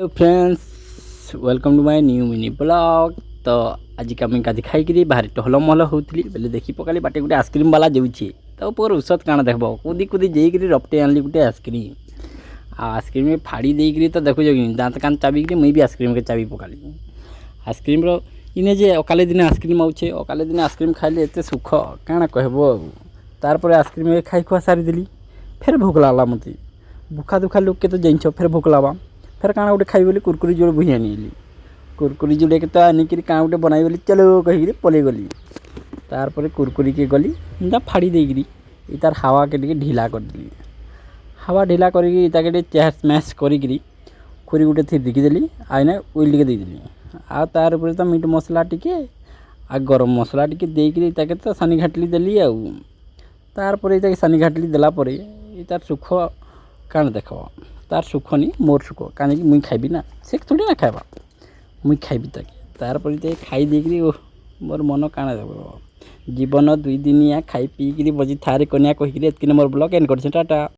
Friends welcome to my new mini blog. तो आज का मुझे गाधी खाई बाहर टहल महल होती बोले देखी पकाली बाटे गोटे आइसक्रीम वाला जाऊँचे तो पुअर औषध काण देख कूदी कूदी जाइए रपटे आनली गोटे आइसक्रीम आइसक्रीम फाड़ी देकर तो देखो दाँत कान चाबिक मुई भी आइसक्रीम के चाबी पकाली आइसक्रीम इने जे अकाले दिन आइसक्रीम आउे अकाले दिन आइसक्रीम खाइले एत सुख काण कहब तार आइसक्रीम खाई खुआ सारीदेली फेर भोक लागला मत भूखा दुखा लोक के तो जाइछ फेर भोक लावा फेर काण गोटे खाई बोली कुरकुरी जोड़े बुही आनी कुरकुरी जोड़े के तो आनिक काण गोटे बनाई बोली चलो कहीकि पलि गली तार कुरकुरी के गली फाड़ी देकरी तार हावा के ढिला करदेली हावा ढिला करके चैस मैस करी खुरी गोटे थी दिखिदेली आईना उइल के देदेली आ तार ऊपर तो मीट मसला टिके आ गरम मसला टिके देकरी तो सानी घाटली देली आउ तार सानी घाटली देलापर तार सुख काण देख तार सुख नहीं मोर सुख कहीं मुई खाइबी ना से थोड़ी ना खाइबा मुई खाइबी तार खाई देकरी मोर मन काण देव जीवन दुई दिनिया खाई पीकरी बजी थारे कनिया कहीकि एतकिन मोर ब्लॉग एंड कर टाटा।